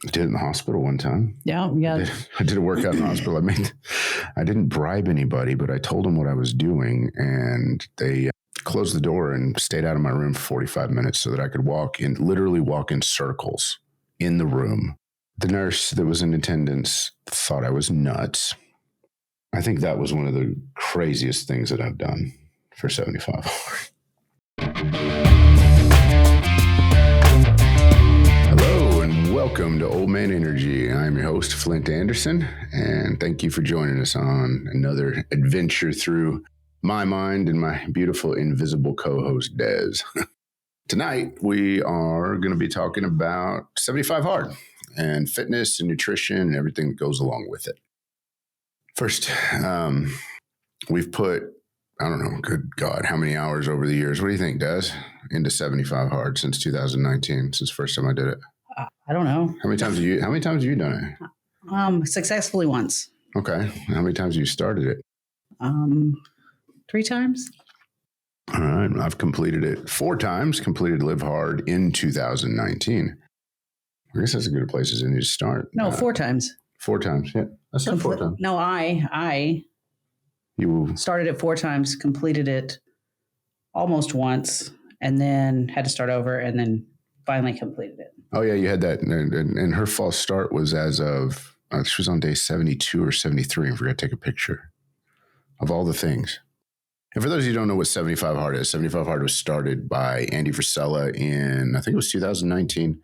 I did it in the hospital one time. Yeah. I did a workout in the hospital. I didn't bribe anybody, but I told them what I was doing, and they closed the door and stayed out of my room for 45 minutes so that I could literally walk in circles in the room. The nurse that was in attendance thought I was nuts. I think that was one of the craziest things that I've done for 75 hours. Hello and welcome to Old Man Energy. I'm your host, Flint Anderson, and thank you for joining us on another adventure through my mind and my beautiful invisible co-host, Dez. Tonight, we are going to be talking about 75 Hard and fitness and nutrition and everything that goes along with it. First, we've put, I don't know, good God, how many hours over the years? What do you think, Des? Into 75 Hard since 2019, since the first time I did it. I don't know. How many times have you done it? Successfully once. Okay. How many times have you started it? 3 times. All right. I've completed it 4 times, completed Live Hard in 2019. I guess that's as good a place as any to start. No, 4 times. 4 times. Yeah. I said 4 times. No, You started it 4 times, completed it almost once, and then had to start over, and then finally completed it. Oh, yeah, you had that. And her false start was as of, she was on day 72 or 73, and forgot to take a picture of all the things. And for those of you who don't know what 75 Hard is, 75 Hard was started by Andy Frisella in, I think it was 2019.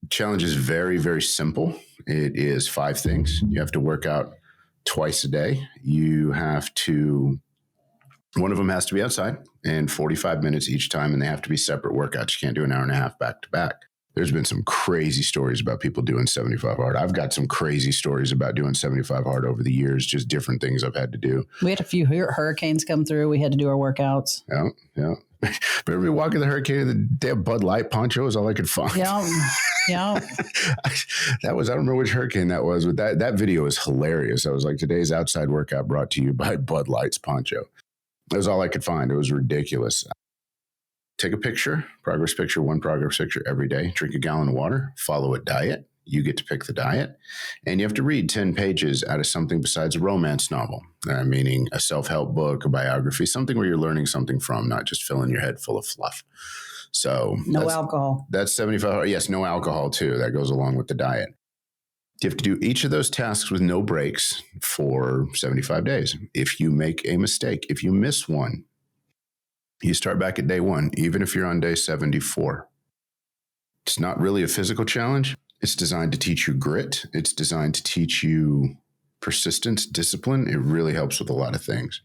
The challenge is very, very simple. It is 5 things. You have to work out twice a day. One of them has to be outside and 45 minutes each time, and they have to be separate workouts. You can't do an hour and a half back to back. There's been some crazy stories about people doing 75 Hard. I've got some crazy stories about doing 75 Hard over the years, just different things I've had to do. We had a few hurricanes come through. We had to do our workouts. Yeah. But every walk of the hurricane, the damn Bud Light poncho is all I could find. Yeah. I don't remember which hurricane that was, but that video is hilarious. I was like, today's outside workout brought to you by Bud Light's poncho. That was all I could find. It was ridiculous. Take a picture, one progress picture every day. Drink a gallon of water, follow a diet. You get to pick the diet. And you have to read 10 pages out of something besides a romance novel, meaning a self-help book, a biography, something where you're learning something from, not just filling your head full of fluff. So no alcohol. That's 75. Yes, no alcohol too. That goes along with the diet. You have to do each of those tasks with no breaks for 75 days. If you make a mistake, if you miss one, you start back at day 1, even if you're on day 74. It's not really a physical challenge. It's designed to teach you grit. It's designed to teach you persistence, discipline. It really helps with a lot of things.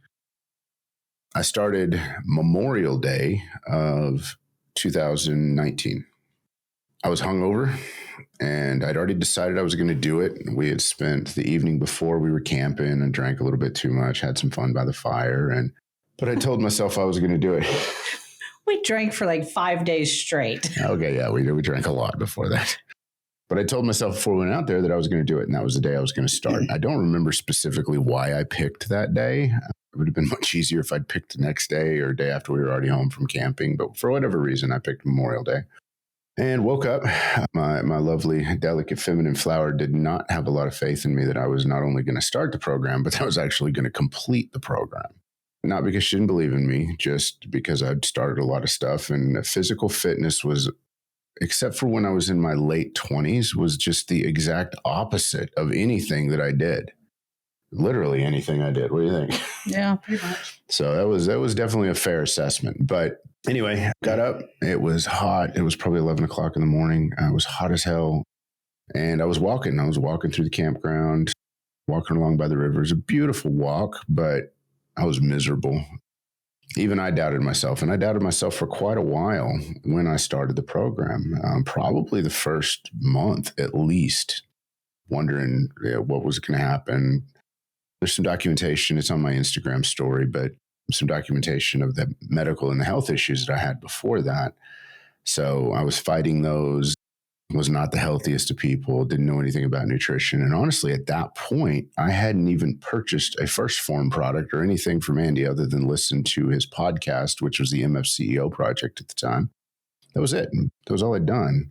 I started Memorial Day of 2019. I was hungover, and I'd already decided I was going to do it. We had spent the evening before, we were camping and drank a little bit too much, had some fun by the fire, but I told myself I was going to do it. We drank for like 5 days straight. Okay, yeah, we drank a lot before that. But I told myself before we went out there that I was going to do it, and that was the day I was going to start. I don't remember specifically why I picked that day. It would have been much easier if I'd picked the next day or day after we were already home from camping. But for whatever reason, I picked Memorial Day. And woke up. My lovely, delicate, feminine flower did not have a lot of faith in me that I was not only going to start the program, but that I was actually going to complete the program. Not because she didn't believe in me, just because I'd started a lot of stuff. And physical fitness was, except for when I was in my late 20s, was just the exact opposite of anything that I did. Literally anything I did. What do you think? Yeah, pretty much. So that was definitely a fair assessment. But anyway, got up. It was hot. It was probably 11 o'clock in the morning. It was hot as hell. And I was walking through the campground, walking along by the river. It was a beautiful walk, but I was miserable. Even I doubted myself, and I doubted myself for quite a while when I started the program, probably the first month at least, wondering what was going to happen. There's some documentation. It's on my Instagram story, but some documentation of the medical and the health issues that I had before that. So I was fighting those. Was not the healthiest of people, didn't know anything about nutrition. And honestly, at that point, I hadn't even purchased a first Phorm product or anything from Andy other than listen to his podcast, which was the MFCEO project at the time. That was it. That was all I'd done.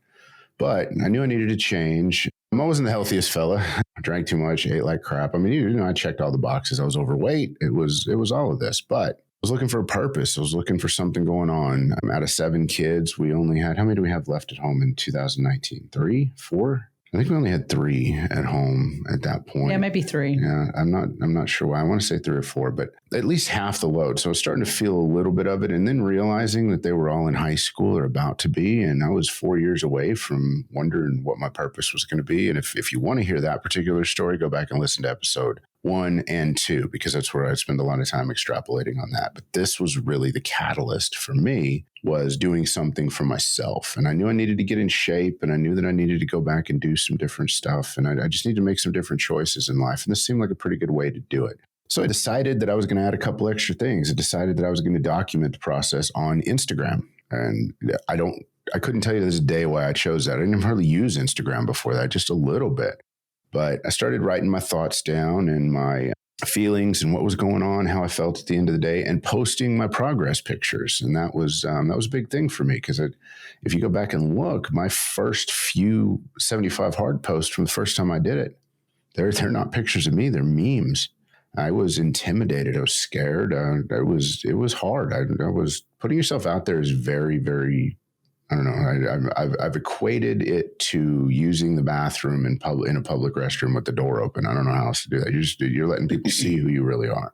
But I knew I needed to change. I wasn't the healthiest fella. I drank too much, ate like crap. I mean, I checked all the boxes. I was overweight. It was all of this, but I was looking for a purpose. I was looking for something going on. I'm out of 7 kids. We only had, how many do we have left at home in 2019? 3, 4? I think we only had 3 at home at that point. Yeah, maybe 3. Yeah, I'm not sure why. I want to say 3 or 4, but at least half the load. So I was starting to feel a little bit of it, and then realizing that they were all in high school or about to be, and I was 4 years away from wondering what my purpose was going to be. And if you want to hear that particular story, go back and listen to episode 1 and 2, because that's where I spend a lot of time extrapolating on that. But this was really the catalyst for me, was doing something for myself. And I knew I needed to get in shape, and I knew that I needed to go back and do some different stuff. And I just need to make some different choices in life. And this seemed like a pretty good way to do it. So I decided that I was going to add a couple extra things. I decided that I was going to document the process on Instagram. And I couldn't tell you this day why I chose that. I didn't hardly use Instagram before that, just a little bit. But I started writing my thoughts down and my feelings and what was going on, how I felt at the end of the day, and posting my progress pictures. And that was a big thing for me, because if you go back and look, my first few 75 hard posts from the first time I did it, they're not pictures of me, they're memes. I was intimidated. I was scared. It was hard. I was putting yourself out there is very, very, I don't know. I've equated it to using the bathroom in a public restroom with the door open. I don't know how else to do that. You're letting people see who you really are.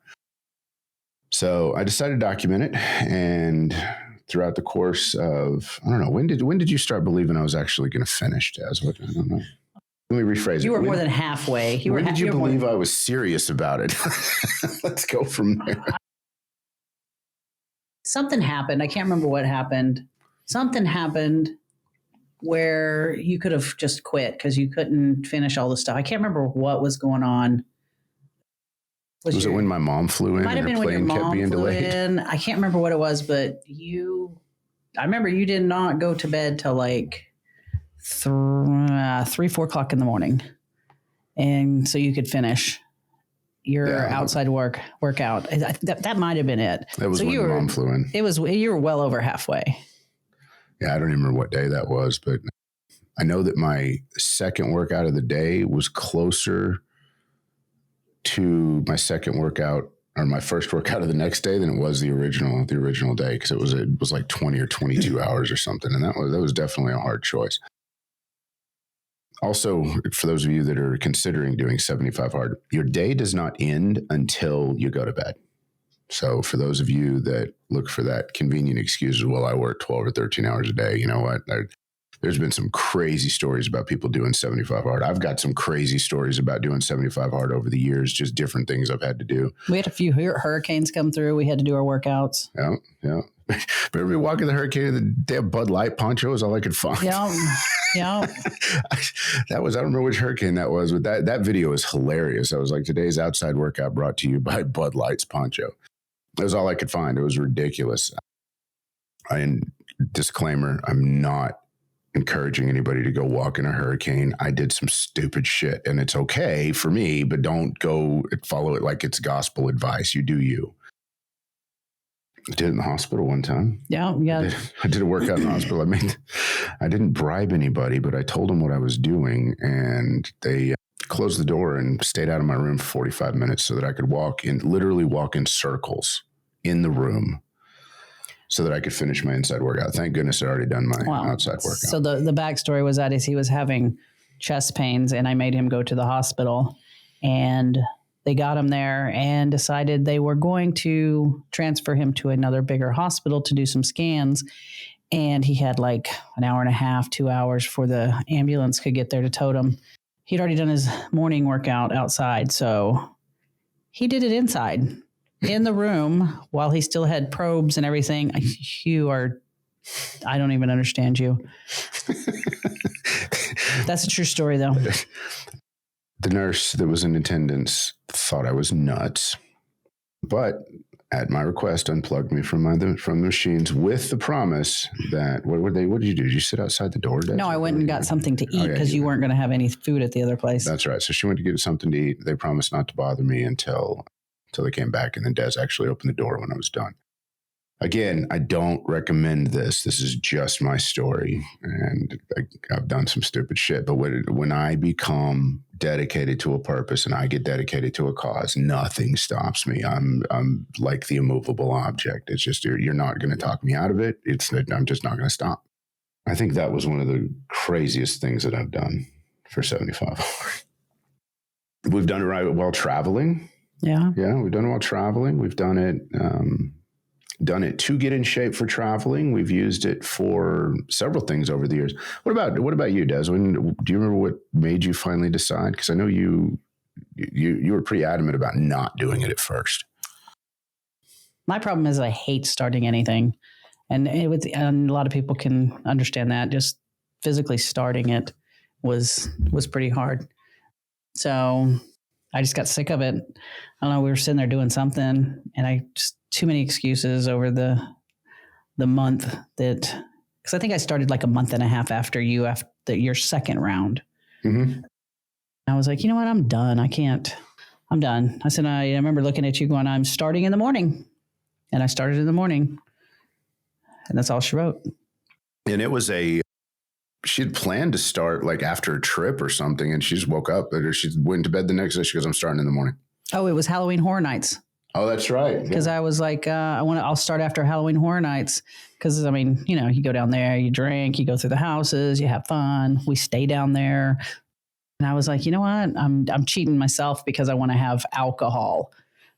So I decided to document it, and throughout the course of, I don't know, when did you start believing I was actually going to finish, Dez? I don't know. Let me rephrase it. You were more than halfway. When did you believe I was serious about it? Let's go from there. Something happened. I can't remember what happened. Something happened where you could have just quit because you couldn't finish all the stuff. I can't remember what was going on. Was it when my mom flew in? Might have been when your mom flew in. I can't remember what it was, but I remember you did not go to bed till like 3, 4 o'clock in the morning, and so you could finish your outside workout. That might have been it. That was so when mom flew in. You were well over halfway. Yeah, I don't even remember what day that was, but I know that my second workout of the day was closer to my second workout or my first workout of the next day than it was the original day, because it was like 20 or 22 hours or something, and that was definitely a hard choice. Also, for those of you that are considering doing 75 hard, your day does not end until you go to bed. So for those of you that look for that convenient excuse, well, I work 12 or 13 hours a day, you know what? There's been some crazy stories about people doing 75 hard. I've got some crazy stories about doing 75 hard over the years, just different things I've had to do. We had a few hurricanes come through. We had to do our workouts. Yeah. But every walk in the hurricane, the damn Bud Light poncho is all I could find. Yeah. I don't remember which hurricane that was, but that video is hilarious. I was like, today's outside workout brought to you by Bud Light's poncho. That was all I could find. It was ridiculous. Disclaimer, I'm not encouraging anybody to go walk in a hurricane. I did some stupid shit, and it's okay for me, but don't go follow it like it's gospel advice. You do you. I did it in the hospital one time. Yeah. I did a workout in the hospital. I mean, I didn't bribe anybody, but I told them what I was doing, and they closed the door and stayed out of my room for 45 minutes so that I could literally walk in circles in the room so that I could finish my inside workout. Thank goodness I'd already done my outside workout. So the backstory was that he was having chest pains, and I made him go to the hospital, and they got him there and decided they were going to transfer him to another bigger hospital to do some scans. And he had like an hour and a half, 2 hours before the ambulance could get there to tote him. He'd already done his morning workout outside, so he did it inside in the room while he still had probes and everything. I don't even understand you. That's a true story, though. The nurse that was in attendance thought I was nuts, but at my request, unplugged me from the machines with the promise that what did you do? Did you sit outside the door? No, I went and got something to eat because you weren't going to have any food at the other place. That's right. So she went to get something to eat. They promised not to bother me until they came back, and then Dez actually opened the door when I was done. Again, I don't recommend this. This is just my story. And I've done some stupid shit. But when I become dedicated to a purpose and I get dedicated to a cause, nothing stops me. I'm like the immovable object. It's just, you're not going to talk me out of it. I'm just not going to stop. I think that was one of the craziest things that I've done for 75 hours. We've done it right while traveling. Yeah. Yeah, we've done it while traveling. We've done it to get in shape for traveling. We've used it for several things over the years. What about you, Des? Do you remember what made you finally decide? Because I know you were pretty adamant about not doing it at first. My problem is I hate starting anything. And and a lot of people can understand that. Just physically starting it was pretty hard. So I just got sick of it. I don't know. We were sitting there doing something, and I just too many excuses over the month because I think I started like a month and a half after your second round. Mm-hmm. I was like, you know what? I'm done. I'm done. I said, I remember looking at you going, I'm starting in the morning. And I started in the morning. And that's all she wrote. And it was she had planned to start like after a trip or something. And she just woke up or she went to bed the next day. She goes, I'm starting in the morning. Oh, it was Halloween Horror Nights. Oh, that's right. Because I was like, I'll start after Halloween Horror Nights. Because, I mean, you go down there, you drink, you go through the houses, you have fun. We stay down there. And I was like, you know what? I'm cheating myself because I want to have alcohol.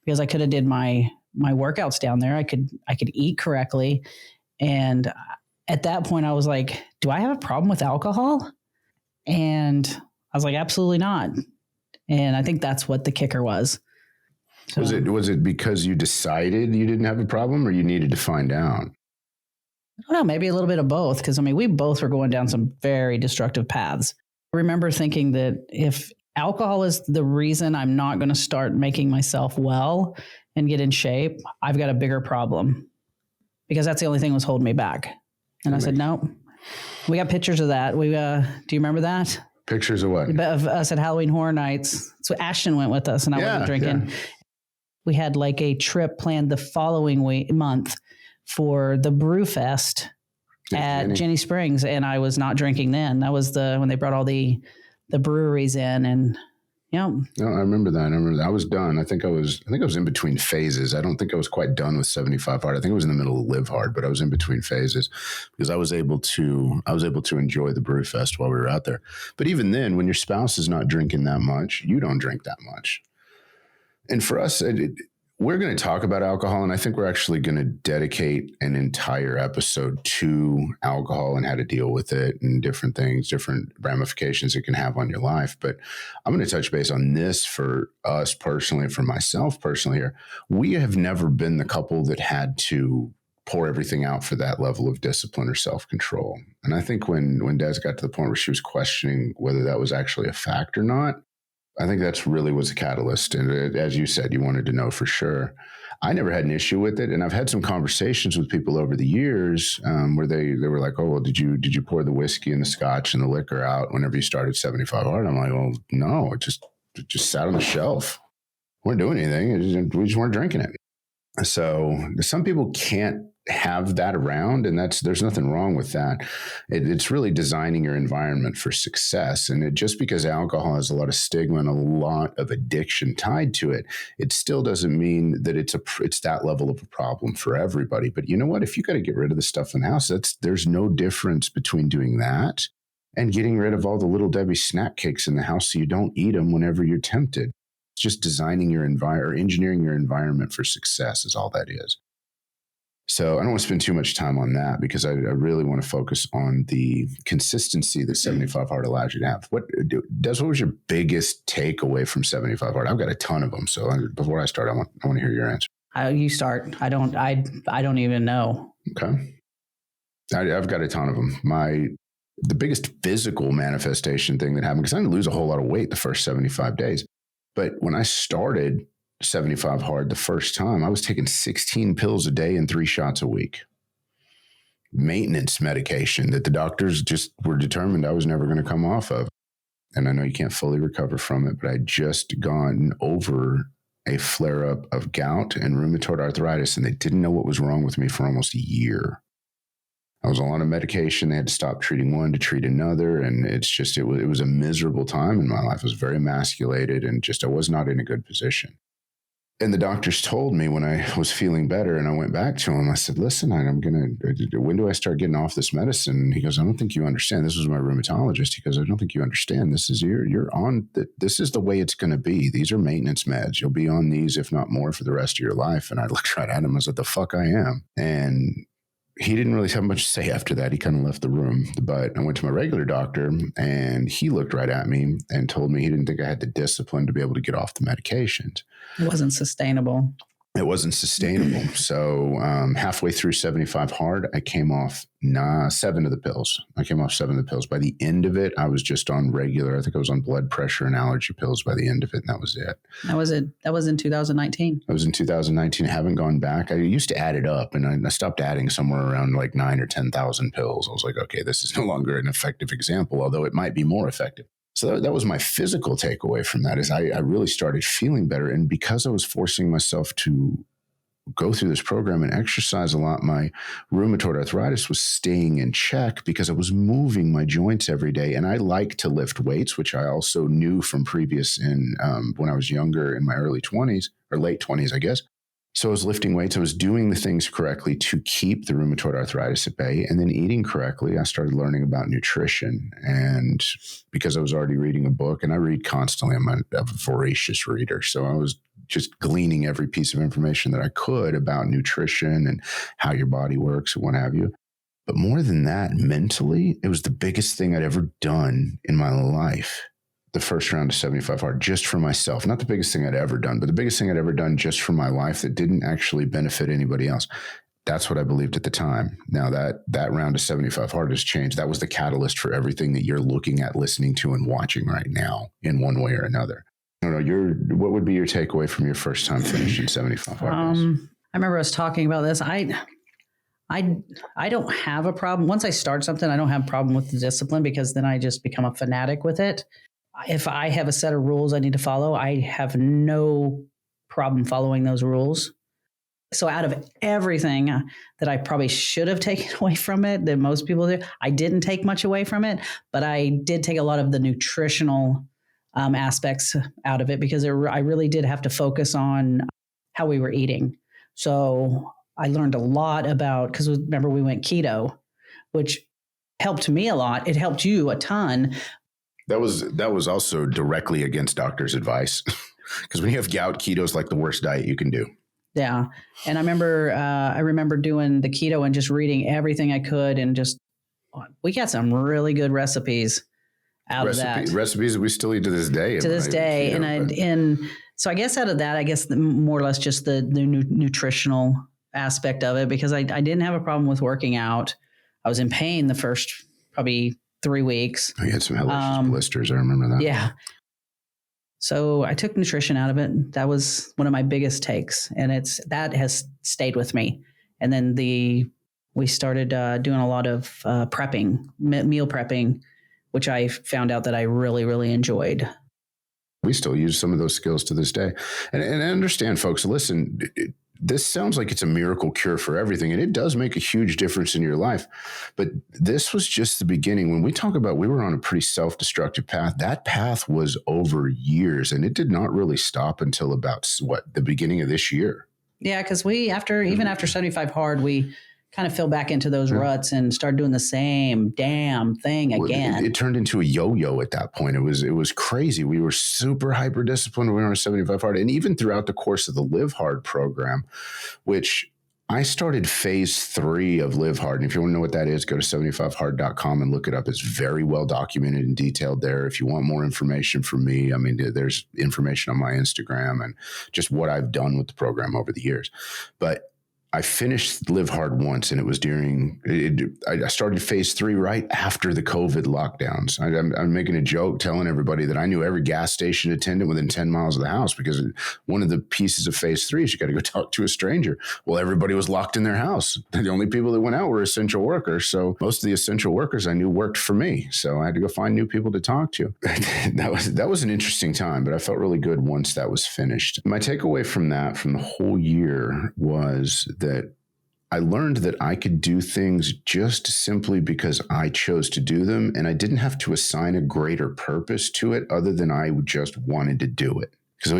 Because I could have did my workouts down there. I could eat correctly. And at that point, I was like, do I have a problem with alcohol? And I was like, absolutely not. And I think that's what the kicker was. So, was it because you decided you didn't have a problem or you needed to find out? I don't know, maybe a little bit of both. Because, I mean, we both were going down some very destructive paths. I remember thinking that if alcohol is the reason I'm not going to start making myself well and get in shape, I've got a bigger problem. Because that's the only thing that was holding me back. And I said, no. We got pictures of that. Do you remember that? Pictures of what? Of us at Halloween Horror Nights. So Ashton went with us and I wasn't drinking. Yeah. We had like a trip planned the following month for the Brew Fest at Jenny Springs. And I was not drinking then. That was when they brought all the breweries in and yeah. No, I remember that. I was done. I think I was in between phases. I don't think I was quite done with 75 hard. I think I was in the middle of Live Hard, but I was in between phases because I was able to enjoy the Brew Fest while we were out there. But even then, when your spouse is not drinking that much, you don't drink that much. And for us, we're going to talk about alcohol, and I think we're actually going to dedicate an entire episode to alcohol and how to deal with it and different things, different ramifications it can have on your life. But I'm going to touch base on this for us personally, for myself personally here. We have never been the couple that had to pour everything out for that level of discipline or self-control. And I think when Des got to the point where she was questioning whether that was actually a fact or not, I think that's really was a catalyst. And as you said, you wanted to know for sure. I never had an issue with it. And I've had some conversations with people over the years where they were like, oh, well, did you pour the whiskey and the scotch and the liquor out whenever you started 75 hard? I'm like, well, no, it just sat on the shelf. We weren't doing anything. We just weren't drinking it. So some people can't have that around, and there's nothing wrong with that. It's really designing your environment for success. And just because alcohol has a lot of stigma and a lot of addiction tied to it, it still doesn't mean that it's that level of a problem for everybody. But you know what? If you got to get rid of the stuff in the house, there's no difference between doing that and getting rid of all the Little Debbie snack cakes in the house so you don't eat them whenever you're tempted. It's just designing your environment or engineering your environment for success is all that is. So I don't want to spend too much time on that because I really want to focus on the consistency that 75 hard allows you to have. What was your biggest takeaway from 75 hard? I've got a ton of them. So before I start, I want to hear your answer. You start. I don't even know. Okay. I've got a ton of them. The biggest physical manifestation thing that happened, because I didn't lose a whole lot of weight the first 75 days. But when I started 75 hard the first time, I was taking 16 pills a day and 3 shots a week. Maintenance medication that the doctors just were determined I was never going to come off of. And I know you can't fully recover from it, but I'd just gone over a flare-up of gout and rheumatoid arthritis, and they didn't know what was wrong with me for almost a year. I was on a medication. They had to stop treating one to treat another. And it was a miserable time in my life. I was very emasculated and I was not in a good position. And the doctors told me when I was feeling better and I went back to him, I said, listen, when do I start getting off this medicine? And he goes, I don't think you understand. This was my rheumatologist. He goes, I don't think you understand. This is this is the way it's going to be. These are maintenance meds. You'll be on these, if not more, for the rest of your life. And I looked right at him. I was like, the fuck I am. And he didn't really have much to say after that. He kind of left the room. But I went to my regular doctor and he looked right at me and told me he didn't think I had the discipline to be able to get off the medications. It wasn't sustainable. It wasn't sustainable. So halfway through 75 hard, I came off 7 of the pills. I came off 7 of the pills. By the end of it, I was just on regular. I think I was on blood pressure and allergy pills by the end of it, and that was it. That was it. That was in 2019. I was in 2019. I haven't gone back. I used to add it up, and I stopped adding somewhere around like 9 or 10,000 pills. I was like, okay, this is no longer an effective example, although it might be more effective. So that was my physical takeaway from that is I really started feeling better. And because I was forcing myself to go through this program and exercise a lot, my rheumatoid arthritis was staying in check because I was moving my joints every day. And I like to lift weights, which I also knew from previous when I was younger in my early 20s or late 20s, I guess. So I was lifting weights. I was doing the things correctly to keep the rheumatoid arthritis at bay. And then eating correctly, I started learning about nutrition. And because I was already reading a book, and I read constantly, I'm a voracious reader. So I was just gleaning every piece of information that I could about nutrition and how your body works and what have you. But more than that, mentally, it was the biggest thing I'd ever done in my life. The first round of 75 hard, just for myself. Not the biggest thing I'd ever done, but the biggest thing I'd ever done just for my life that didn't actually benefit anybody else. That's what I believed at the time. Now that round of 75 hard has changed. That was the catalyst for everything that you're looking at, listening to, and watching right now in one way or another. I don't know, what would be your takeaway from your first time finishing 75 hard? I remember us talking about this. I don't have a problem. Once I start something, I don't have a problem with the discipline because then I just become a fanatic with it. If I have a set of rules I need to follow, I have no problem following those rules. So out of everything that I probably should have taken away from it, that most people do, I didn't take much away from it, but I did take a lot of the nutritional aspects out of it because I really did have to focus on how we were eating. So I learned a lot about, because remember we went keto, which helped me a lot. It helped you a ton. That was also directly against doctors' advice because when you have gout, keto is like the worst diet you can do. Yeah. And I remember doing the keto and just reading everything I could and we got some really good recipes out of that. Recipes that we still eat to this day. So I guess out of that, more or less just the nutritional aspect of it, because I didn't have a problem with working out. I was in pain the first probably 3 weeks. You had some hellacious blisters. I remember that. Yeah. So I took nutrition out of it. That was one of my biggest takes. And that has stayed with me. And then we started doing a lot of prepping, meal prepping, which I found out that I really, really enjoyed. We still use some of those skills to this day. And I understand, folks, listen, this sounds like it's a miracle cure for everything, and it does make a huge difference in your life. But this was just the beginning. When we talk about we were on a pretty self-destructive path, that path was over years, and it did not really stop until about, the beginning of this year. Yeah, because even after 75 hard, we kind of fell back into those ruts and started doing the same damn thing again. It turned into a yo-yo at that point. It was crazy. We were super hyper disciplined when we were on 75 hard. And even throughout the course of the Live Hard program, which I started phase 3 of Live Hard. And if you want to know what that is, go to 75hard.com and look it up. It's very well documented and detailed there. If you want more information from me, I mean, there's information on my Instagram and just what I've done with the program over the years. But I finished Live Hard once, and it was I started phase 3 right after the COVID lockdowns. I'm making a joke telling everybody that I knew every gas station attendant within 10 miles of the house, because one of the pieces of phase 3 is you got to go talk to a stranger. Well, everybody was locked in their house. The only people that went out were essential workers. So most of the essential workers I knew worked for me. So I had to go find new people to talk to. That was an interesting time, but I felt really good once that was finished. My takeaway from the whole year was that I learned that I could do things just simply because I chose to do them, and I didn't have to assign a greater purpose to it other than I just wanted to do it. Because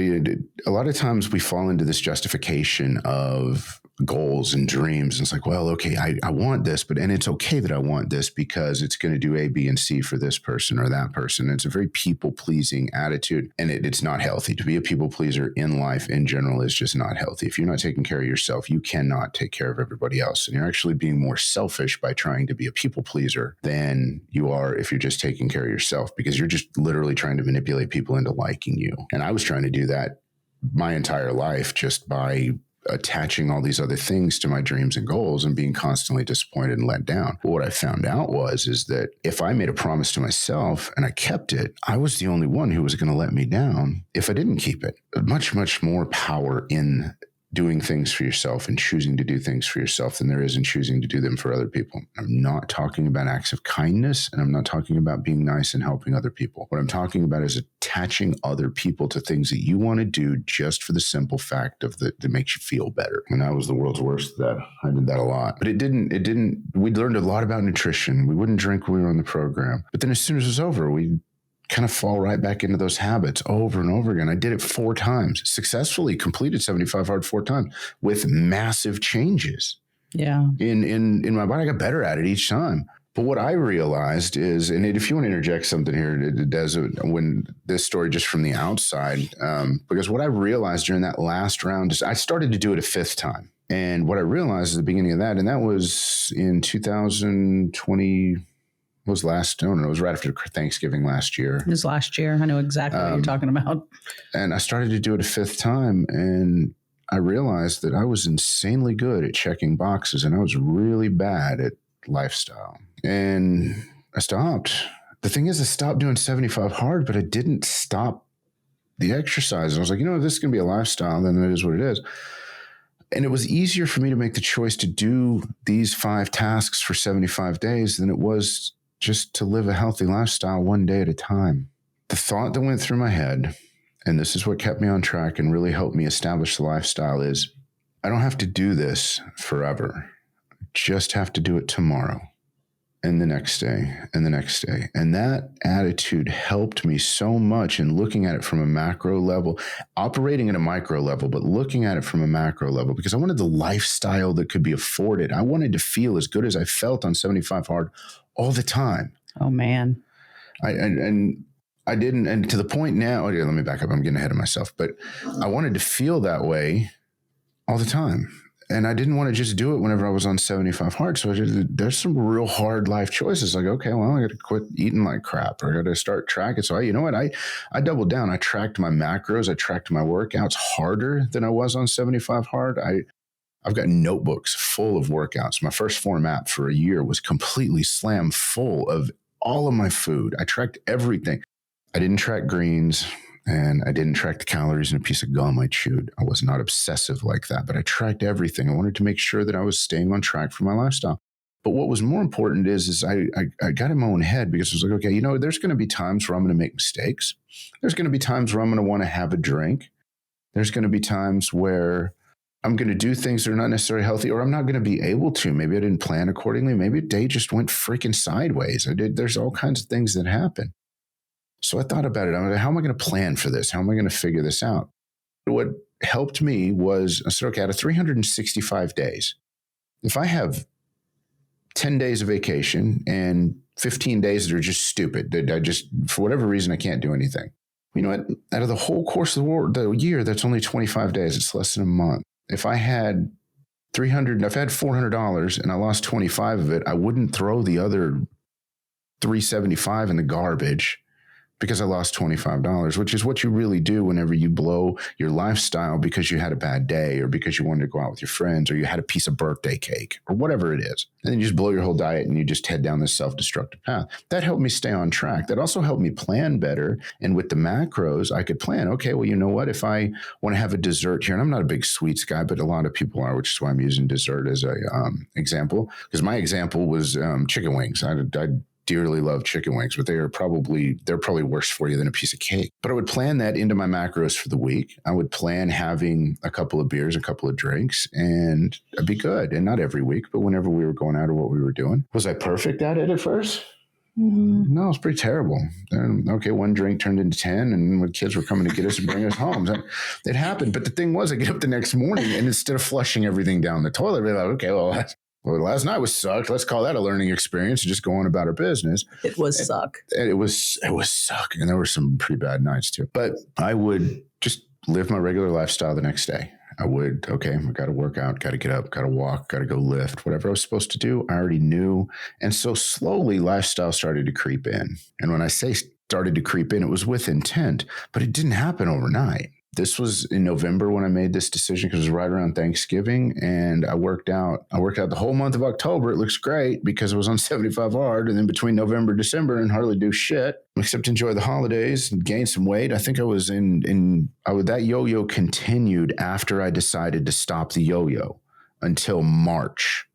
a lot of times we fall into this justification of goals and dreams. And it's like, well, okay, I want this, and it's okay that I want this because it's going to do A, B, and C for this person or that person. It's a very people-pleasing attitude, and it's not healthy. To be a people-pleaser in life in general is just not healthy. If you're not taking care of yourself, you cannot take care of everybody else. And you're actually being more selfish by trying to be a people-pleaser than you are if you're just taking care of yourself, because you're just literally trying to manipulate people into liking you. And I was trying to do that my entire life just by attaching all these other things to my dreams and goals and being constantly disappointed and let down. But what I found out is that if I made a promise to myself and I kept it, I was the only one who was going to let me down if I didn't keep it. Much, much more power in doing things for yourself and choosing to do things for yourself than there is in choosing to do them for other people. I'm not talking about acts of kindness, and I'm not talking about being nice and helping other people. What I'm talking about is attaching other people to things that you want to do just for the simple fact of that makes you feel better. And I was the world's worst at that. I did that a lot. But we learned a lot about nutrition. We wouldn't drink when we were on the program. But then as soon as it was over, we kind of fall right back into those habits over and over again. I did it 4 times, successfully completed 75 hard 4 times with massive changes. Yeah. In my body, I got better at it each time. But what I realized is, and if you want to interject something here, Dez, when this story just from the outside, because what I realized during that last round is I started to do it a 5th time. And what I realized at the beginning of that, and that was in 2020, it was right after Thanksgiving last year. It was last year. I know exactly what you're talking about. And I started to do it a 5th time, and I realized that I was insanely good at checking boxes, and I was really bad at lifestyle. And I stopped. The thing is, I stopped doing 75 hard, but I didn't stop the exercise. And I was like, if this is going to be a lifestyle, then it is what it is. And it was easier for me to make the choice to do these 5 tasks for 75 days than it was just to live a healthy lifestyle one day at a time. The thought that went through my head, and this is what kept me on track and really helped me establish the lifestyle, is I don't have to do this forever. I just have to do it tomorrow and the next day and the next day. And that attitude helped me so much in looking at it from a macro level, operating at a micro level, but looking at it from a macro level, because I wanted the lifestyle that could be afforded. I wanted to feel as good as I felt on 75 hard all the time. Oh, man. I didn't, and to the point now, let me back up. I'm getting ahead of myself, but I wanted to feel that way all the time. And I didn't want to just do it whenever I was on 75 hard. So there's some real hard life choices. Like, okay, well, I got to quit eating like crap, or I got to start tracking. So I doubled down. I tracked my macros. I tracked my workouts harder than I was on 75 hard. I've got notebooks full of workouts. My first Phorm app for a year was completely slammed full of all of my food. I tracked everything. I didn't track greens, and I didn't track the calories in a piece of gum I chewed. I was not obsessive like that, but I tracked everything. I wanted to make sure that I was staying on track for my lifestyle. But what was more important is I got in my own head, because I was like, okay, there's going to be times where I'm going to make mistakes. There's going to be times where I'm going to want to have a drink. There's going to be times where I'm going to do things that are not necessarily healthy, or I'm not going to be able to. Maybe I didn't plan accordingly. Maybe a day just went freaking sideways. There's all kinds of things that happen. So I thought about it. I'm like, how am I going to plan for this? How am I going to figure this out? What helped me was, I said, okay, out of 365 days, if I have 10 days of vacation and 15 days that are just stupid, that I just, for whatever reason, I can't do anything. Out of the whole course of the year, that's only 25 days. It's less than a month. If I had $400 and I lost 25 of it, I wouldn't throw the other 375 in the garbage, because I lost $25, which is what you really do whenever you blow your lifestyle because you had a bad day or because you wanted to go out with your friends or you had a piece of birthday cake or whatever it is. And then you just blow your whole diet and you just head down this self-destructive path. That helped me stay on track. That also helped me plan better. And with the macros, I could plan, okay, well, you know what? If I want to have a dessert here, and I'm not a big sweets guy, but a lot of people are, which is why I'm using dessert as a example, because my example was chicken wings. I dearly love chicken wings, but they're probably worse for you than a piece of cake. But I would plan that into my macros for the week. I would plan having a couple of beers, a couple of drinks, and I'd be good. And not every week, but whenever we were going out or what we were doing. Was I perfect at it at first? No, it's pretty terrible. Okay, one drink turned into 10, and when kids were coming to get us and bring us home, it happened. But the thing was, I get up the next morning, and instead of flushing everything down the toilet, we're like, okay, well, last night was sucked. Let's call that a learning experience and just go on about our business. It was suck. It was suck. And there were some pretty bad nights too. But I would just live my regular lifestyle the next day. I got to work out, got to get up, got to walk, got to go lift, whatever I was supposed to do. I already knew. And so slowly lifestyle started to creep in. And when I say started to creep in, it was with intent, but it didn't happen overnight. This was in November when I made this decision because it was right around Thanksgiving, and I worked out the whole month of October. It looks great because it was on 75 hard, and then between November and December and hardly do shit except enjoy the holidays and gain some weight. I think I was that yo-yo continued after I decided to stop the yo-yo until March.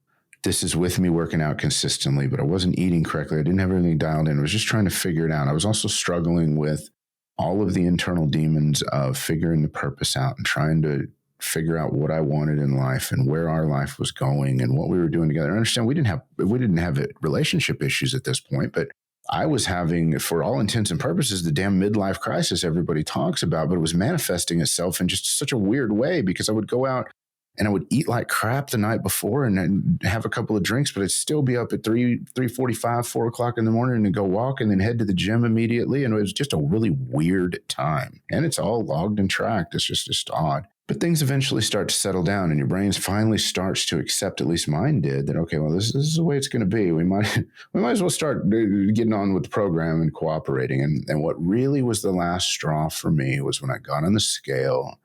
This is with me working out consistently, but I wasn't eating correctly. I didn't have everything dialed in. I was just trying to figure it out. I was also struggling with all of the internal demons of figuring the purpose out and trying to figure out what I wanted in life and where our life was going and what we were doing together. I understand we didn't have relationship issues at this point, but I was having, for all intents and purposes, the damn midlife crisis everybody talks about, but it was manifesting itself in just such a weird way because I would go out and I would eat like crap the night before and then have a couple of drinks, but I'd still be up at 3:45, 4 o'clock in the morning and go walk and then head to the gym immediately. And it was just a really weird time. And it's all logged and tracked. It's just odd. But things eventually start to settle down and your brain finally starts to accept, at least mine did, that, okay, well, this is the way it's going to be. We might as well start getting on with the program and cooperating. And what really was the last straw for me was when I got on the scale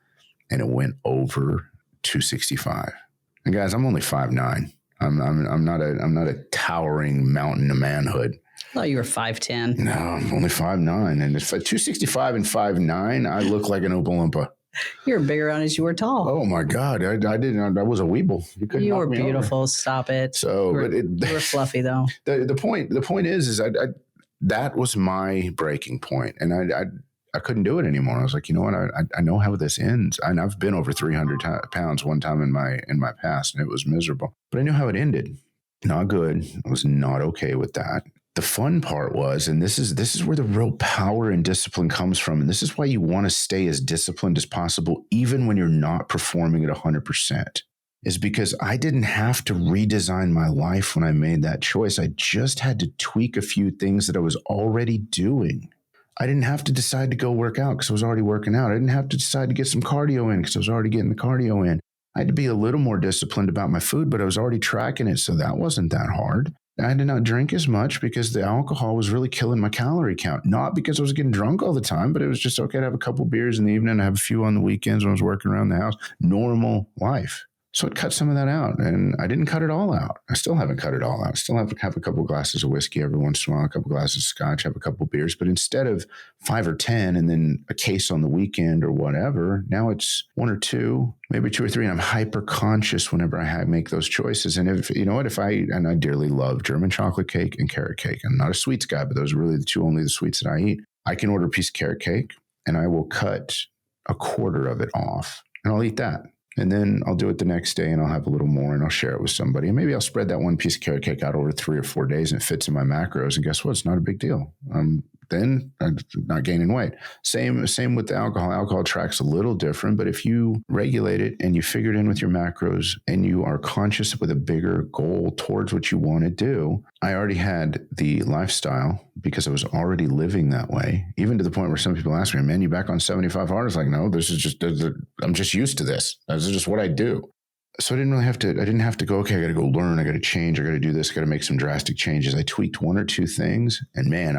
and it went over 265. And guys, I'm only 5'9". I'm not a towering mountain of manhood. I thought you were 5'10". No, I'm only 5'9". And if 265 and 5'9", I look like an Oompa Loompa. You were bigger on as you were tall. Oh my God. I didn't, I was a weeble. You were beautiful. Over. Stop it. So, you were fluffy though. The point is that was my breaking point. And I couldn't do it anymore. I was like, you know what? I know how this ends. And I've been over 300 pounds one time in my past, and it was miserable. But I knew how it ended. Not good. I was not okay with that. The fun part was, and this is where the real power and discipline comes from, and this is why you want to stay as disciplined as possible, even when you're not performing at 100%, is because I didn't have to redesign my life when I made that choice. I just had to tweak a few things that I was already doing. I didn't have to decide to go work out because I was already working out. I didn't have to decide to get some cardio in because I was already getting the cardio in. I had to be a little more disciplined about my food, but I was already tracking it, so that wasn't that hard. I did not drink as much because the alcohol was really killing my calorie count. Not because I was getting drunk all the time, but it was just, okay, I'd have a couple beers in the evening, I have a few on the weekends when I was working around the house. Normal life. So it cut some of that out, and I didn't cut it all out. I still haven't cut it all out. I still have a couple of glasses of whiskey every once in a while, a couple of glasses of scotch, have a couple of beers. But instead of 5 or 10 and then a case on the weekend or whatever, now it's 1 or 2, maybe 2 or 3. And I'm hyper conscious whenever I make those choices. And I dearly love German chocolate cake and carrot cake. I'm not a sweets guy, but those are really only the sweets that I eat. I can order a piece of carrot cake and I will cut a quarter of it off and I'll eat that. And then I'll do it the next day and I'll have a little more and I'll share it with somebody. And maybe I'll spread that one piece of carrot cake out over 3 or 4 days and it fits in my macros. And guess what? It's not a big deal. Then I'm not gaining weight. Same with the alcohol. Alcohol tracks a little different, but if you regulate it and you figure it in with your macros and you are conscious with a bigger goal towards what you want to do, I already had the lifestyle because I was already living that way, even to the point where some people ask me, man, you back on 75 hard? It's like, no, I'm just used to this. This is just what I do. So I didn't have to go, okay, I got to go learn. I got to change. I got to do this. I got to make some drastic changes. I tweaked 1 or 2 things and man,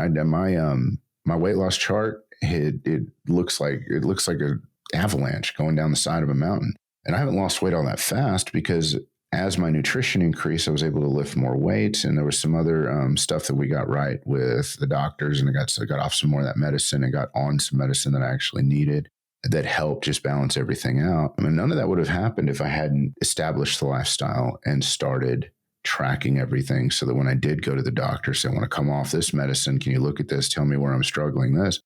my weight loss chart, it looks like an avalanche going down the side of a mountain. And I haven't lost weight all that fast because as my nutrition increased, I was able to lift more weights. And there was some other stuff that we got right with the doctors. And I got off some more of that medicine and got on some medicine that I actually needed that helped just balance everything out. I mean, none of that would have happened if I hadn't established the lifestyle and started tracking everything, so that when I did go to the doctor, say, I want to come off this medicine, can you look at this? Tell me where I'm struggling this.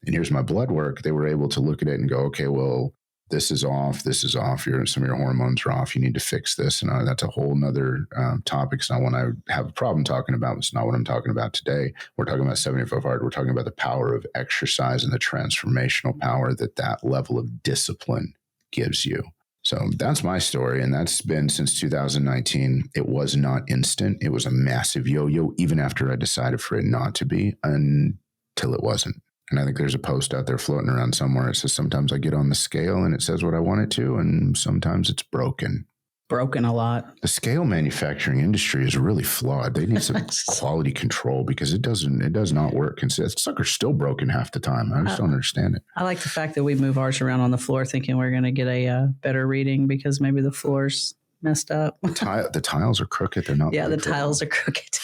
And here's my blood work. They were able to look at it and go, okay, well, this is off. Some of your hormones are off. You need to fix this. And that's a whole nother topic. It's not one I have a problem talking about. It's not what I'm talking about today. We're talking about 75 hard. We're talking about the power of exercise and the transformational power that level of discipline gives you. So that's my story. And that's been since 2019. It was not instant. It was a massive yo-yo, even after I decided for it not to be, until it wasn't. And I think there's a post out there floating around somewhere. It says, sometimes I get on the scale and it says what I want it to, and sometimes it's broken. Broken a lot. The scale manufacturing industry is really flawed. They need some quality control because it does not work. And that sucker's still broken half the time. I just don't understand it. I like the fact that we move ours around on the floor thinking we're going to get a better reading because maybe the floor's messed up. The tiles are crooked. They're not. Yeah, the tiles are crooked.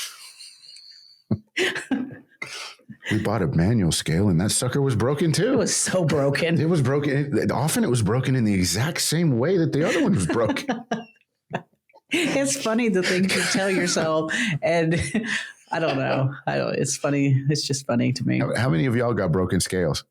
We bought a manual scale and that sucker was broken too. It was so broken. It was broken. Often it was broken in the exact same way that the other one was broken. It's funny the things you tell yourself, and I don't know. It's funny. It's just funny to me. How many of y'all got broken scales?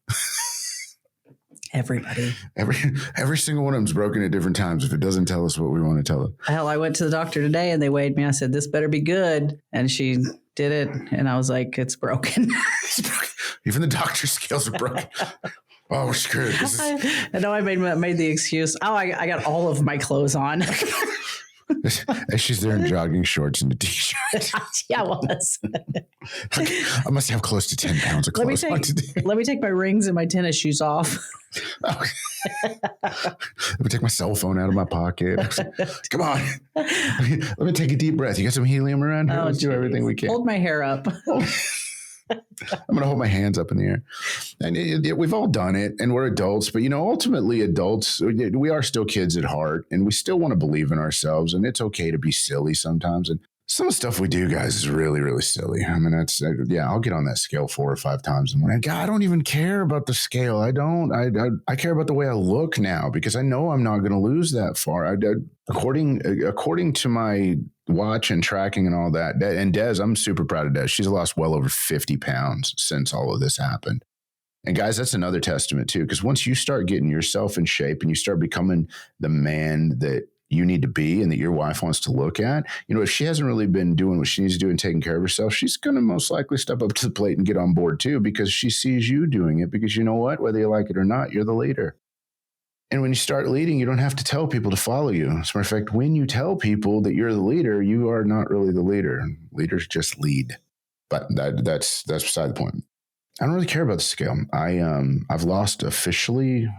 Everybody. Every single one of them's broken at different times. If it doesn't tell us what we want to tell them. Hell, I went to the doctor today and they weighed me. I said, "This better be good," and she did it, and I was like, "It's broken." It's broken. Even the doctor's scales are broken. Oh, we're screwed. I know I made the excuse. Oh, I got all of my clothes on. As she's there in jogging shorts and a t-shirt. Yeah, I was. I must have close to 10 pounds of clothes on today. Let me take my rings and my tennis shoes off. Let me take my cell phone out of my pocket. Come on. Let me take a deep breath. You got some helium around here? Let's do everything we can. Hold my hair up. I'm going to hold my hands up in the air. And we've all done it, and we're adults. But, ultimately adults, we are still kids at heart, and we still want to believe in ourselves. And it's okay to be silly sometimes. And some of the stuff we do, guys, is really, really silly. I mean, I'll get on that scale 4 or 5 times in the morning. God, I don't even care about the scale. I don't. I care about the way I look now because I know I'm not going to lose that far. According to my watch and tracking and all that, and Dez, I'm super proud of Dez. She's lost well over 50 pounds since all of this happened. And guys, that's another testament too, because once you start getting yourself in shape and you start becoming the man that you need to be and that your wife wants to look at, if she hasn't really been doing what she needs to do and taking care of herself, she's going to most likely step up to the plate and get on board too, because she sees you doing it, because you know what, whether you like it or not, you're the leader. And when you start leading, you don't have to tell people to follow you. As a matter of fact, when you tell people that you're the leader, you are not really the leader. Leaders just lead. But that's beside the point. I don't really care about the scale. I've lost officially,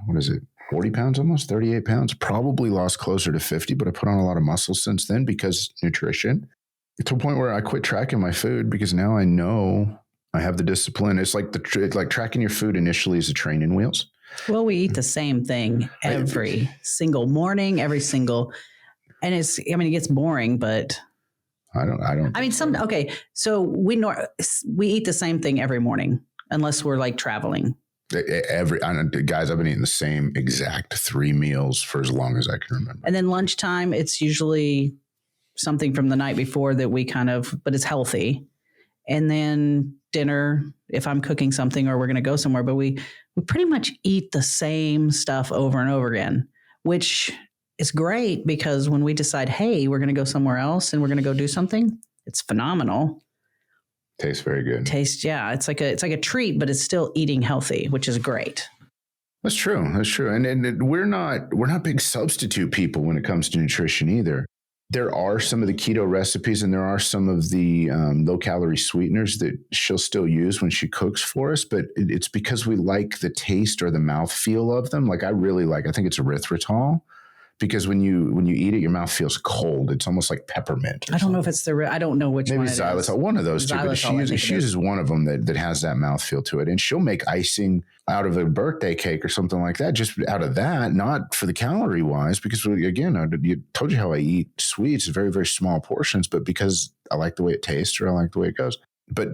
40 pounds, almost 38 pounds, probably lost closer to 50, but I put on a lot of muscle since then because nutrition. To a point where I quit tracking my food because now I know I have the discipline. It's like tracking your food initially is the training wheels. Well, we eat the same thing every single morning, and it gets boring, but so we eat the same thing every morning unless we're like traveling. Guys, I've been eating the same exact 3 meals for as long as I can remember. And then lunchtime, it's usually something from the night before that but it's healthy. And then dinner, if I'm cooking something or we're going to go somewhere, but we pretty much eat the same stuff over and over again, which is great because when we decide, hey, we're going to go somewhere else and we're going to go do something, it's phenomenal. Tastes very good. Yeah. It's like a treat, but it's still eating healthy, which is great. That's true. And we're not big substitute people when it comes to nutrition either. There are some of the keto recipes and there are some of the low calorie sweeteners that she'll still use when she cooks for us, but it's because we like the taste or the mouthfeel of them. Like I think it's erythritol, because when you eat it, your mouth feels cold. It's almost like peppermint. I don't know if it's I don't know which maybe one it xylitol, is. one of those two. But she uses one of them that has that mouthfeel to it, and she'll make icing out of a birthday cake or something like that, just out of that, not for the calorie wise, because again, I told you how I eat sweets, very, very small portions, but because I like the way it tastes or I like the way it goes. But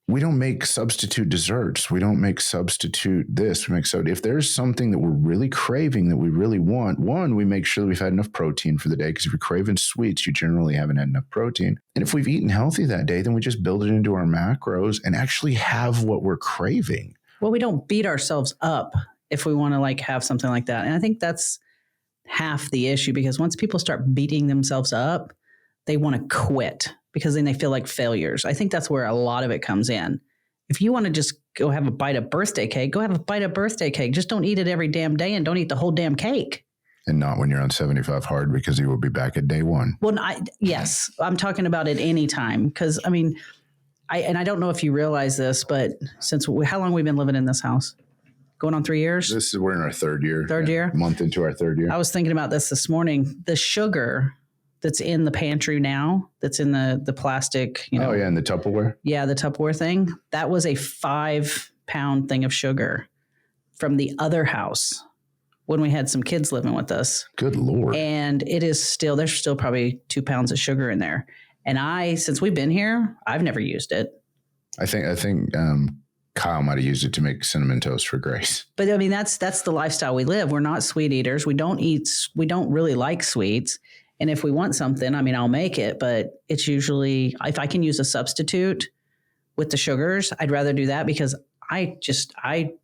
we don't make substitute desserts. We don't make substitute this. We make so if there's something that we're really craving that we really want, one, we make sure that we've had enough protein for the day, because if you're craving sweets, you generally haven't had enough protein. And if we've eaten healthy that day, then we just build it into our macros and actually have what we're craving. Well, we don't beat ourselves up if we want to like have something like that. And I think that's half the issue, because once people start beating themselves up, they want to quit because then they feel like failures. I think that's where a lot of it comes in. If you want to just go have a bite of birthday cake, go have a bite of birthday cake. Just don't eat it every damn day, and don't eat the whole damn cake. And not when you're on 75 hard, because you will be back at day one. Well, yes, I'm talking about it anytime, because I mean, I don't know if you realize this, but how long have we been living in this house? Going on 3 years? We're in our third year. Third year? A month into our third year. I was thinking about this morning. The sugar that's in the pantry now, that's in the plastic, Oh yeah, in the Tupperware? Yeah, the Tupperware thing. That was a 5-pound thing of sugar from the other house when we had some kids living with us. Good Lord. And there's still probably 2 pounds of sugar in there. And since we've been here, I've never used it. I think Kyle might have used it to make cinnamon toast for Grace. But I mean, that's the lifestyle we live. We're not sweet eaters. We don't really like sweets. And if we want something, I mean, I'll make it, but it's usually, if I can use a substitute with the sugars, I'd rather do that, because I'm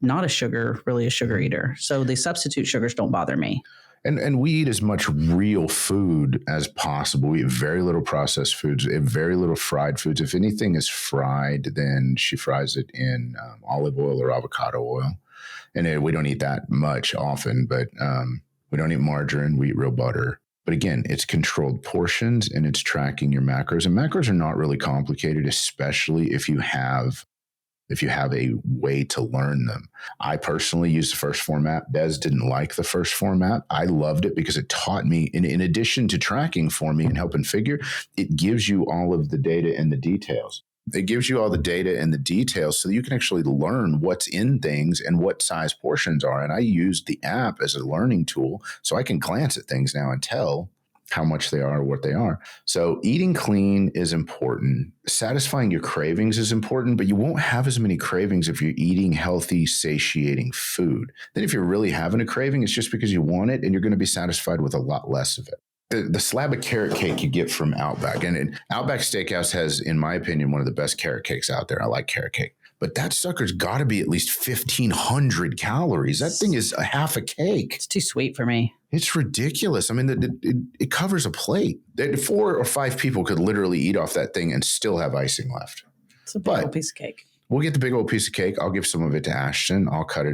not a sugar eater. So the substitute sugars don't bother me. And we eat as much real food as possible. We eat very little processed foods, very little fried foods. If anything is fried, then she fries it in olive oil or avocado oil. And we don't eat that much often, but we don't eat margarine. We eat real butter. But again, it's controlled portions and it's tracking your macros. And macros are not really complicated, especially if you have a way to learn them. I personally use the first Phorm app. Dez didn't like the first Phorm app. I loved it because it taught me, in addition to tracking for me and helping figure, it gives you all of the data and the details. It gives you all the data and the details so that you can actually learn what's in things and what size portions are. And I used the app as a learning tool so I can glance at things now and tell how much they are or what they are. So eating clean is important. Satisfying your cravings is important, but you won't have as many cravings if you're eating healthy, satiating food. Then if you're really having a craving, it's just because you want it, and you're going to be satisfied with a lot less of it. The slab of carrot cake you get from Outback, and Outback Steakhouse has, in my opinion, one of the best carrot cakes out there. I like carrot cake. But that sucker's got to be at least 1,500 calories. That thing is a half a cake. It's too sweet for me. It's ridiculous. I mean, it covers a plate. 4 or 5 people could literally eat off that thing and still have icing left. It's a big old piece of cake. We'll get the big old piece of cake. I'll give some of it to Ashton. I'll cut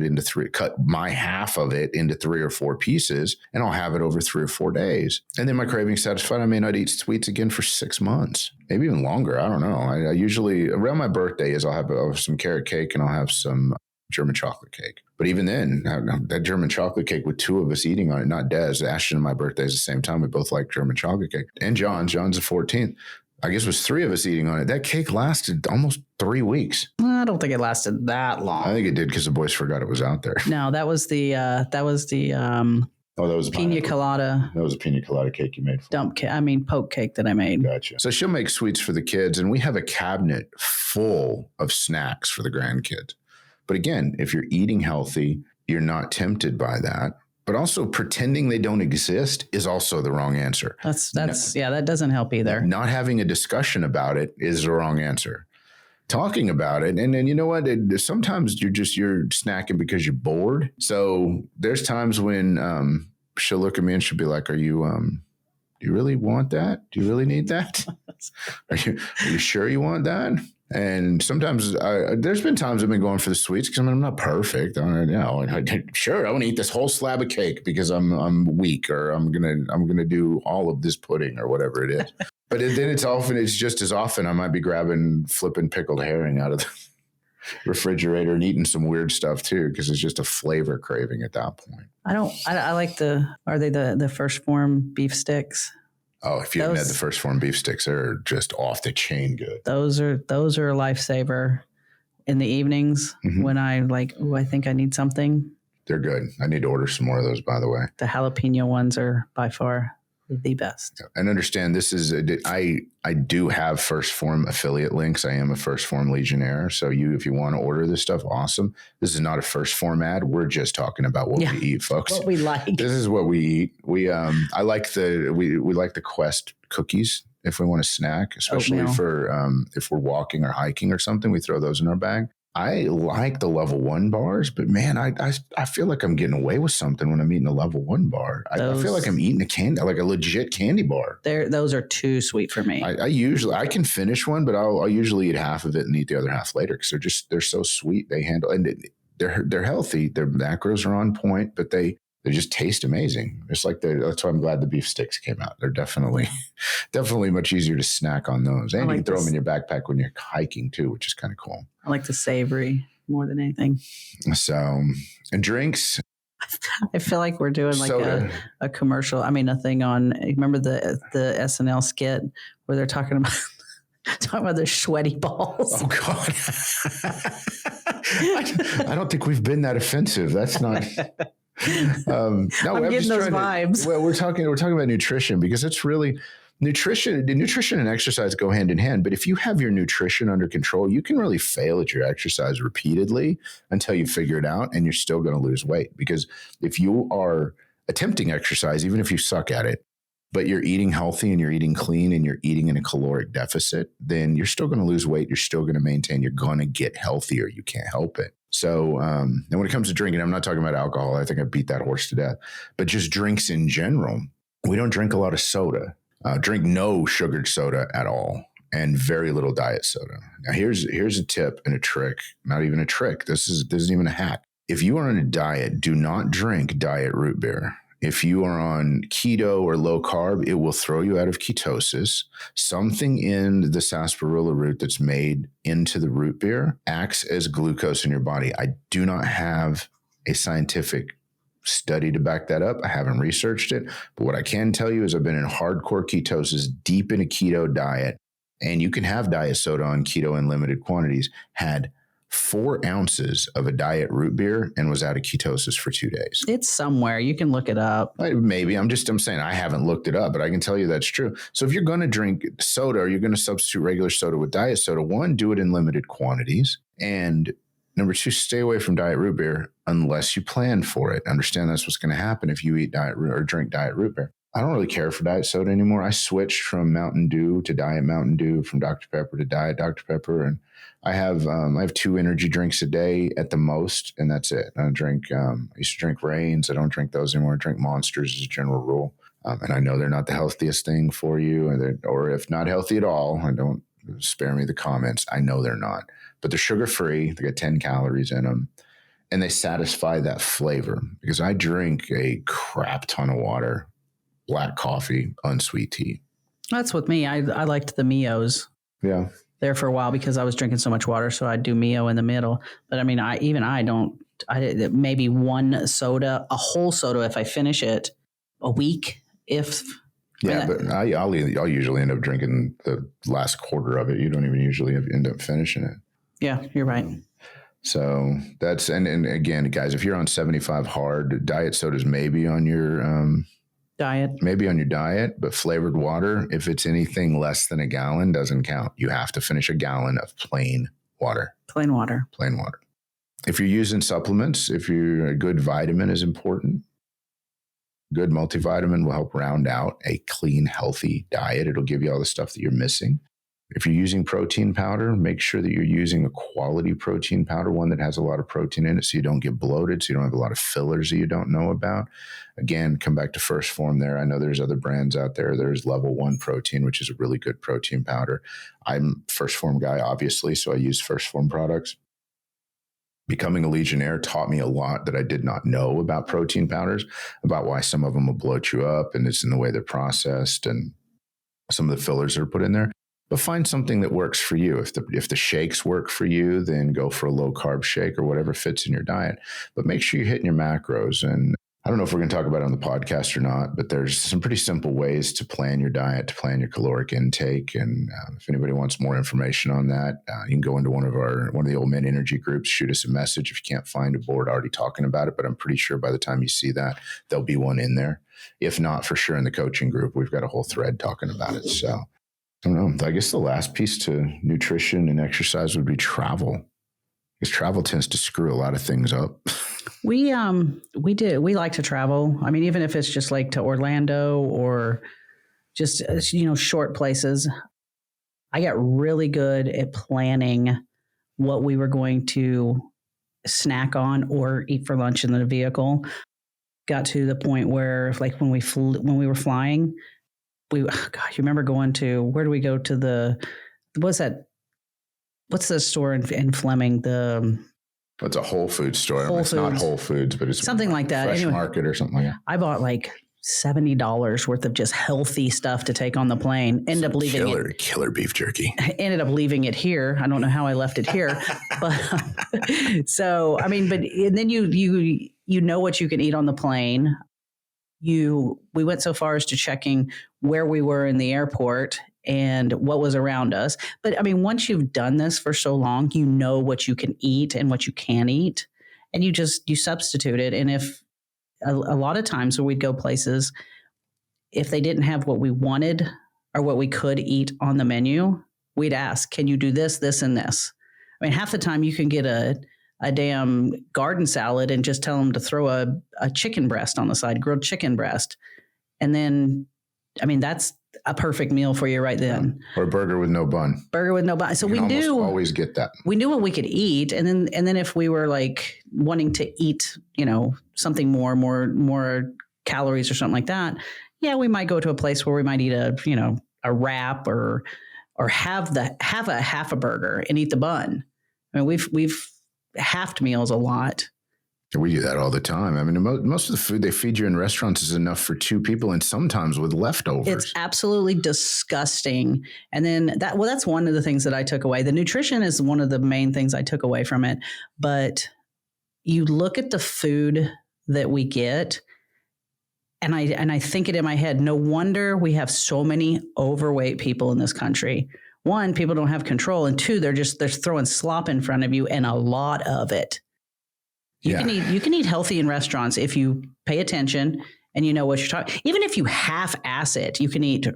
my half of it into 3 or 4 pieces, and I'll have it over 3 or 4 days. And then my craving's satisfied. I may not eat sweets again for 6 months, maybe even longer. I don't know. I usually, around my birthday, I'll have some carrot cake and I'll have some German chocolate cake. But even then, that German chocolate cake with 2 of us eating on it, not Dez, Ashton and my birthdays at the same time. We both like German chocolate cake. And John's the 14th. I guess it was 3 of us eating on it. That cake lasted almost 3 weeks. I don't think it lasted that long. I think it did because the boys forgot it was out there. No, that was the pina colada. That was a pina colada cake you made for poke cake that I made. Gotcha. So she'll make sweets for the kids, and we have a cabinet full of snacks for the grandkids. But again, if you're eating healthy, you're not tempted by that. But also pretending they don't exist is also the wrong answer. That doesn't help either. Not having a discussion about it is the wrong answer. Talking about it, and then you know what? Sometimes you're snacking because you're bored. So there's times when she'll look at me and she'll be like, "Are you do you really want that? Do you really need that? Are you sure you want that?" And sometimes there's been times I've been going for the sweets because I'm not perfect. Sure, I want to eat this whole slab of cake because I'm weak, or I'm gonna do all of this pudding or whatever it is. But then it's just as often I might be flipping pickled herring out of refrigerator and eating some weird stuff too, because it's just a flavor craving at that point. I like are they the First Phorm beef sticks? Oh, if you haven't had the First Phorm beef sticks, they're just off the chain good. Those are a lifesaver in the evenings when I think I need something. They're good. I need to order some more of those, by the way. The jalapeno ones are by far the best. And understand this is I do have First Phorm affiliate links. I am a First Phorm legionnaire. So if you want to order this stuff, awesome. This is not a First Phorm ad. We're just talking about what we eat, folks. What we like. This is what we eat. We like the Quest cookies if we want to snack, especially for if we're walking or hiking or something. We throw those in our bag. I like the level 1 bars, but man, I feel like I'm getting away with something when I'm eating a level 1 bar. I feel like I'm eating like a legit candy bar. Those are too sweet for me. I can finish one, but I'll usually eat half of it and eat the other half later because they're so sweet. They handle and they're healthy. Their macros are on point, but they just taste amazing. It's like that's why I'm glad the beef sticks came out. They're definitely much easier to snack on those. And you can throw them in your backpack when you're hiking too, which is kind of cool. I like the savory more than anything. So, and drinks. I feel like we're doing like a commercial. I mean, a thing on, remember the SNL skit where they're talking about their sweaty balls. Oh God. I don't think we've been that offensive. That's not. No, I'm getting those vibes. Well, we're talking about nutrition because it's really nutrition and exercise go hand in hand. But if you have your nutrition under control, you can really fail at your exercise repeatedly until you figure it out, and you're still going to lose weight. Because if you are attempting exercise, even if you suck at it, but you're eating healthy and you're eating clean and you're eating in a caloric deficit, then you're still going to lose weight. You're still going to maintain. You're going to get healthier. You can't help it. So, and when it comes to drinking, I'm not talking about alcohol. I think I beat that horse to death. But just drinks in general, we don't drink a lot of soda. Drink no sugared soda at all, and very little diet soda. Now, here's a tip and a trick. Not even a trick. This isn't even a hack. If you are on a diet, do not drink diet root beer. If you are on keto or low carb, it will throw you out of ketosis. Something in the sarsaparilla root that's made into the root beer acts as glucose in your body. I do not have a scientific study to back that up. I haven't researched it. But what I can tell you is I've been in hardcore ketosis, deep in a keto diet, and you can have diet soda on keto in limited quantities, had 4 ounces of a diet root beer and was out of ketosis for 2 days. It's somewhere. You can look it up. Maybe. I'm saying I haven't looked it up, but I can tell you that's true. So if you're going to drink soda or you're going to substitute regular soda with diet soda, 1, do it in limited quantities. And number 2, stay away from diet root beer unless you plan for it. Understand that's what's going to happen if you eat diet root or drink diet root beer. I don't really care for diet soda anymore. I switched from Mountain Dew to Diet Mountain Dew, from Dr. Pepper to Diet Dr. Pepper. And I have 2 energy drinks a day at the most, and that's it. I used to drink Reigns. I don't drink those anymore. I drink Monsters as a general rule. And I know they're not the healthiest thing for you, or if not healthy at all, I don't spare me the comments. I know they're not, but they're sugar-free. They got 10 calories in them, and they satisfy that flavor because I drink a crap ton of water, black coffee, unsweet tea. That's with me. I liked the Mios. Yeah. There for a while because I was drinking so much water, so I'd do Mio in the middle. But I mean, I maybe 1 soda, a whole soda if I finish it a week. But I'll usually end up drinking the last quarter of it. You don't even usually end up finishing it. Yeah, you're right. So that's and again, guys, if you're on 75 hard, diet sodas maybe on your diet, but flavored water, if it's anything less than a gallon, doesn't count. You have to finish a gallon of plain water. Plain water. If you're using supplements, a good vitamin is important. Good multivitamin will help round out a clean, healthy diet. It'll give you all the stuff that you're missing. If you're using protein powder, make sure that you're using a quality protein powder, one that has a lot of protein in it so you don't get bloated, so you don't have a lot of fillers that you don't know about. Again, come back to First Phorm there. I know there's other brands out there. There's Level 1 Protein, which is a really good protein powder. I'm First Phorm guy, obviously, so I use First Phorm products. Becoming a legionnaire taught me a lot that I did not know about protein powders, about why some of them will bloat you up, and it's in the way they're processed and some of the fillers that are put in there. But find something that works for you. If the shakes work for you, then go for a low carb shake or whatever fits in your diet. But make sure you're hitting your macros. And I don't know if we're going to talk about it on the podcast or not, but there's some pretty simple ways to plan your diet, to plan your caloric intake. And if anybody wants more information on that, you can go into one of the old men energy groups, shoot us a message if you can't find a board already talking about it. But I'm pretty sure by the time you see that, there'll be one in there. If not, for sure in the coaching group, we've got a whole thread talking about it. So I don't know. I guess the last piece to nutrition and exercise would be travel. Because travel tends to screw a lot of things up. We like to travel. I mean, even if it's just like to Orlando or just, short places. I got really good at planning what we were going to snack on or eat for lunch in the vehicle. Got to the point where, like, when we were flying, you remember going to, where do we go to what's the store in Fleming? It's a Whole Foods store. It's not Whole Foods, but it's something like that. Fresh Market or something like that. I bought like $70 worth of just healthy stuff to take on the plane. Ended up leaving killer beef jerky. Ended up leaving it here. I don't know how I left it here, but so I mean, and then you know what you can eat on the plane. We went so far as to checking where we were in the airport and what was around us. But I mean, once you've done this for so long, you know what you can eat and what you can't eat, and you substitute it. And if a lot of times when we'd go places, if they didn't have what we wanted or what we could eat on the menu, we'd ask, can you do this, this, and this? I mean, half the time you can get a damn garden salad and just tell them to throw a chicken breast on the side, grilled chicken breast. And then, I mean, that's a perfect meal for you right then. Or a burger with no bun. So we knew always get that. We knew what we could eat. And then if we were like wanting to eat, something more calories or something like that, yeah, we might go to a place where we might eat a wrap or have a half a burger and eat the bun. I mean, we've halved meals a lot. We do that all the time. I mean, most of the food they feed you in restaurants is enough for two people, and sometimes with leftovers. It's absolutely disgusting. And then that's one of the things that I took away. The nutrition is one of the main things I took away from it. But you look at the food that we get, and I think it in my head, no wonder we have so many overweight people in this country. One, people don't have control, and two, they're throwing slop in front of you, and a lot of it. You can eat healthy in restaurants if you pay attention and you know what you're talking. Even if you half-ass it, you can eat,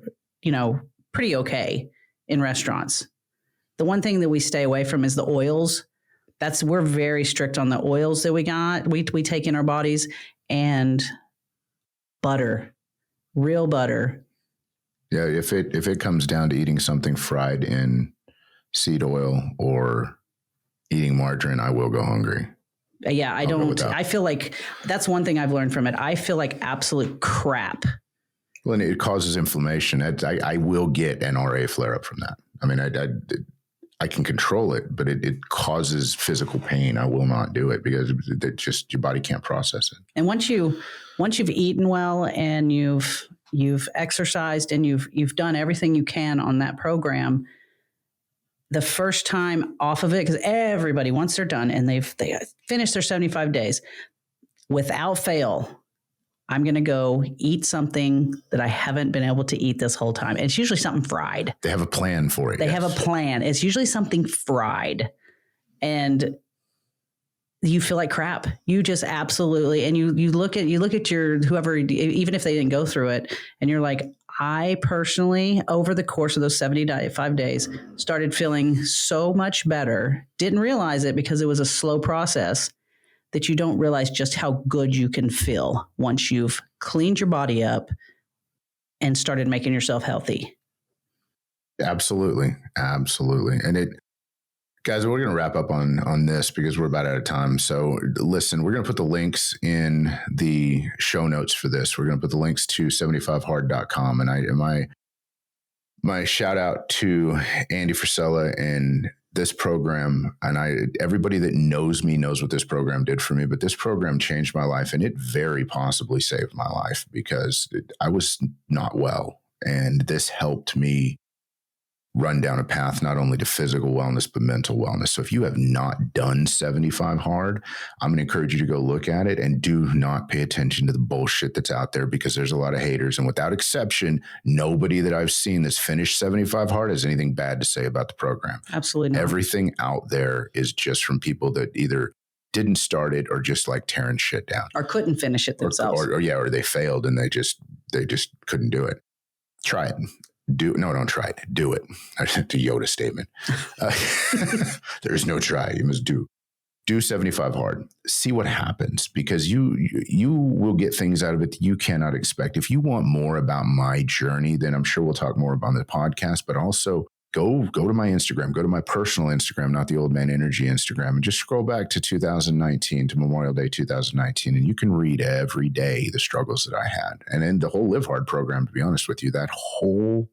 pretty okay in restaurants. The one thing that we stay away from is the oils. We're very strict on the oils that we take in our bodies, and butter, real butter. Yeah, if it comes down to eating something fried in seed oil or eating margarine, I will go hungry. Yeah, I don't. I feel like that's one thing I've learned from it. I feel like absolute crap. Well, and it causes inflammation. I will get an RA flare up from that. I mean, I can control it, but it causes physical pain. I will not do it because it just your body can't process it. And once you've eaten well and you've exercised and you've done everything you can on that program, the first time off of it, because everybody, once they're done and they finished their 75 days, without fail, I'm going to go eat something that I haven't been able to eat this whole time. And it's usually something fried. They have a plan for it. They have a plan. It's usually something fried. And you feel like crap. You just absolutely, and you look at your whoever, even if they didn't go through it, and you're like, I personally, over the course of those 75 days, started feeling so much better. Didn't realize it because it was a slow process, that you don't realize just how good you can feel once you've cleaned your body up and started making yourself healthy. Absolutely. Absolutely. And guys, we're going to wrap up on this because we're about out of time. So listen, we're going to put the links in the show notes for this. We're going to put the links to 75hard.com. And my shout out to Andy Frisella and this program. And everybody that knows me knows what this program did for me, but this program changed my life, and it very possibly saved my life because I was not well. And this helped me run down a path not only to physical wellness, but mental wellness. So if you have not done 75 hard, I'm going to encourage you to go look at it and do not pay attention to the bullshit that's out there, because there's a lot of haters. And without exception, nobody that I've seen that's finished 75 hard has anything bad to say about the program. Absolutely not. Everything out there is just from people that either didn't start it or just like tearing shit down. Or couldn't finish it themselves. Or they failed and they just couldn't do it. Try it. Don't try it. Do it. That's a Yoda statement. There is no try. You must do. Do 75 hard. See what happens, because you will get things out of it that you cannot expect. If you want more about my journey, then I'm sure we'll talk more about the podcast, but also go to my Instagram, go to my personal Instagram, not the Old Man Energy Instagram, and just scroll back to 2019, to Memorial Day 2019, and you can read every day the struggles that I had. And in the whole Live Hard program, to be honest with you, that whole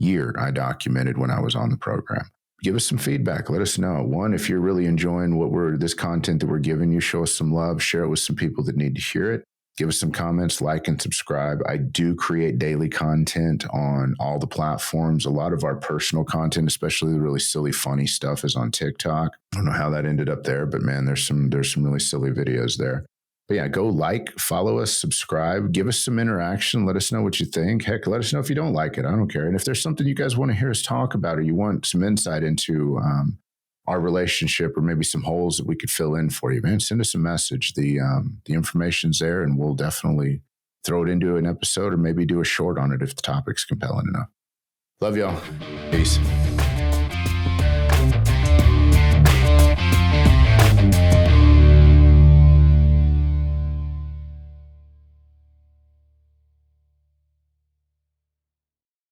year I documented when I was on the program. Give us some feedback. Let us know. One, if you're really enjoying this content that we're giving you, show us some love, share it with some people that need to hear it. Give us some comments, like and subscribe. I do create daily content on all the platforms. A lot of our personal content, especially the really silly, funny stuff, is on TikTok. I don't know how that ended up there, but man, there's some really silly videos there. But yeah, go follow us, subscribe, give us some interaction. Let us know what you think. Heck, let us know if you don't like it. I don't care. And if there's something you guys want to hear us talk about, or you want some insight into our relationship, or maybe some holes that we could fill in for you, man, send us a message. The information's there, and we'll definitely throw it into an episode, or maybe do a short on it if the topic's compelling enough. Love y'all. Peace.